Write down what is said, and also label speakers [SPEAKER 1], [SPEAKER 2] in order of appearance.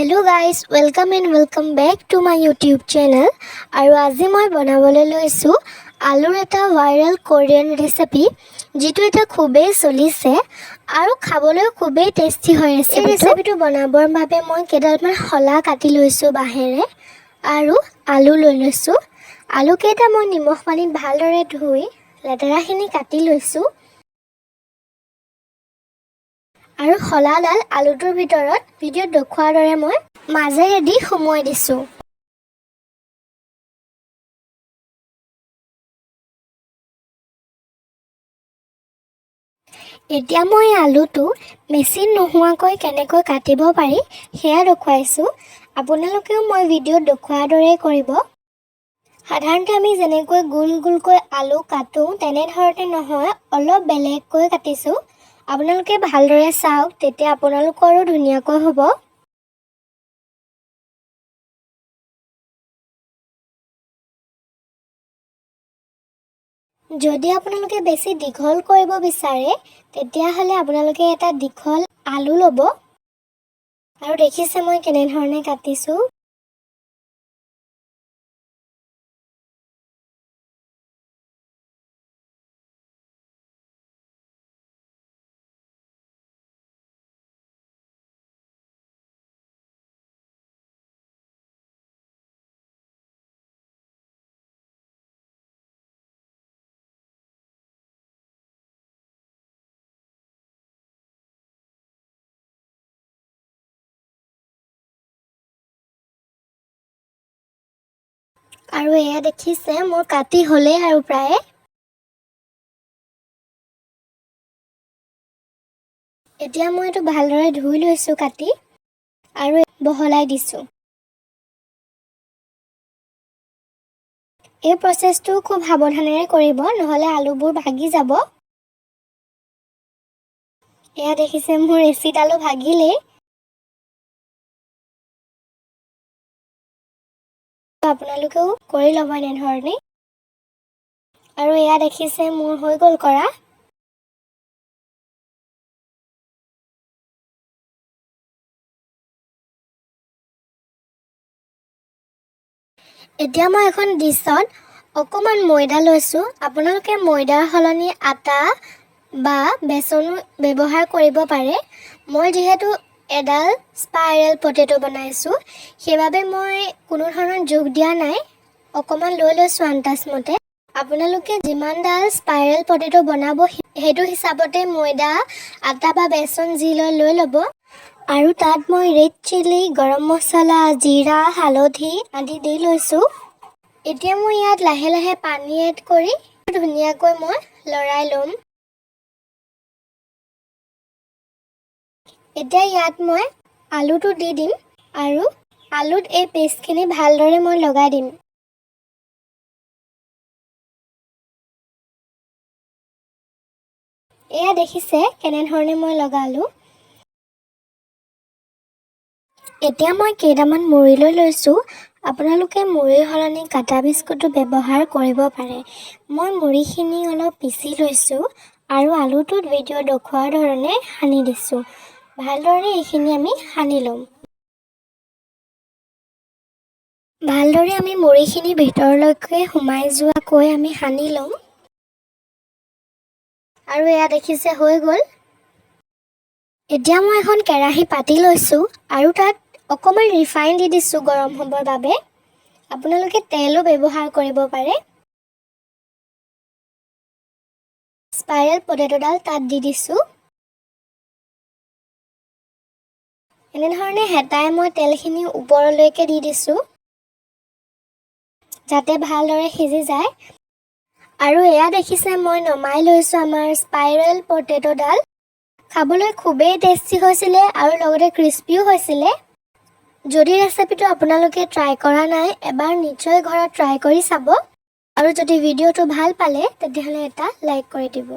[SPEAKER 1] Hello guys, welcome and welcome back to my YouTube channel. আৰু আজি মই বনাবলৈ লৈছো আলুৰ এটা ভাইৰাল কোৰিয়ান ৰেচিপি যেটো এটা খুবেই চলিছে আৰু খাবলৈ খুবেই টেষ্টি হৈ আছে। এই ৰেচিপিটো বনাবৰ বাবে মই কেইডালমান হলা কাটি লৈছো বাহেৰে আৰু আলু লৈ লৈছো। আলু কেইটা মই নিমখ পানীত ভালদৰে ধুই লেতেৰাখিনি কাটি লৈছো। আৰু হলাডাল আলুটোৰ ভিতৰত ভিডিঅ'ত দেখুৱাৰ দৰে মই মাজেৰে দি সুমুৱাই দিছো। এতিয়া মই আলুটো মেচিন নোহোৱাকৈ কেনেকৈ কাটিব পাৰি সেয়া দেখুৱাইছো। আপোনালোকেও মই ভিডিঅ'ত দেখুৱাৰ দৰে কৰিব। সাধাৰণতে আমি যেনেকৈ গোল গোলকৈ আলু কাটো তেনে ধৰণে নহয়, অলপ বেলেগকৈ কাটিছো। আপোনালোকে ভালদৰে চাওক, তেতিয়া আপোনালোকৰো ধুনীয়াকৈ হ'ব। যদি আপোনালোকে বেছি দীঘল কৰিব বিচাৰে তেতিয়া হলে আপোনালোকে এটা দীঘল আলু ল'ব। আৰু দেখিছে মই কেনে ধৰণে কাটিছো। আৰু এয়া দেখিছে মোৰ কাটি হ'লে আৰু প্ৰায়। এতিয়া মই এইটো ভালদৰে ধুই লৈছো কাটি আৰু বহলাই দিছো। এই প্ৰচেছটো খুব সাৱধানেৰে কৰিব, নহলে আলুবোৰ ভাগি যাব। এয়া দেখিছে মোৰ এচিডালো ভাগিলেই। আপোনালোকেও কৰি ল'ব এনেধৰণে। আৰু এয়া দেখিছে মোৰ হৈ গ'ল কৰা। এতিয়া মই এখন ডিছত অকমান ময়দা লৈছো। আপোনালোকে ময়দাৰ সলনি আটা বা বেচনো ব্যৱহাৰ কৰিব পাৰে। মই যিহেতু এডাল স্পাইৰেল পটেটো বনাইছো সেইবাবে মই কোনো ধৰণৰ যোগ দিয়া নাই, অকমান লৈ লৈছো আন্দাজ মতে। আপোনালোকে যিমানডাল স্পাইৰেল পটেটো বনাব সেইটো হিচাপতে ময়দা, আটা বা বেচন যি লৈ ল'ব। আৰু তাত মই ৰেড চিলি, গৰম মছলা, জিৰা, হালধি আদি দি লৈছো। এতিয়া মই ইয়াত লাহে লাহে পানী এড কৰি ধুনীয়াকৈ মই লৰাই ল'ম। এতিয়া ইয়াত মই আলুটো দি দিম আৰু আলুত এই পেষ্টখিনি ভালদৰে মই লগাই দিম। এয়া দেখিছে কেনেধৰণে মই লগালো। এতিয়া মই কেইটামান মুড়ি লৈ লৈছো। আপোনালোকে মুড়িৰ সলনি কাটা বিস্কুটো ব্যৱহাৰ কৰিব পাৰে। মই মুড়িখিনি অলপ পিচি লৈছো আৰু আলুটোত ভিডিঅ' দেখুৱাৰ ধৰণে সানি দিছো। ভালদৰে এইখিনি আমি সানি ল'ম। ভালদৰে আমি মুড়িখিনি ভিতৰলৈকে সোমাই যোৱাকৈ আমি সানি ল'ম। আৰু এয়া দেখিছে হৈ গ'ল। এতিয়া মই এখন কেৰাহী পাতি লৈছো আৰু তাত অকমান ৰিফাইন দি দিছো গৰম হ'বৰ বাবে। আপোনালোকে তেলো ব্যৱহাৰ কৰিব পাৰে। স্পাইৰেল পটেটোডাল তাত দি দিছো। এনেধৰণে হেতাই মই তেলখিনি ওপৰলৈকে দি দিছো যাতে ভালদৰে সিজি যায়। আৰু এয়া দেখিছে মই নমাই লৈছো আমাৰ স্পাইৰেল পটেটোডাল। খাবলৈ খুবেই টেষ্টি হৈছিলে আৰু লগতে ক্ৰিস্পিও হৈছিলে। যদি ৰেচিপিটো আপোনালোকে ট্ৰাই কৰা নাই, এবাৰ নিশ্চয় ঘৰত ট্ৰাই কৰি চাব। আৰু যদি ভিডিঅ'টো ভাল পালে তেতিয়াহ'লে এটা লাইক কৰি দিব।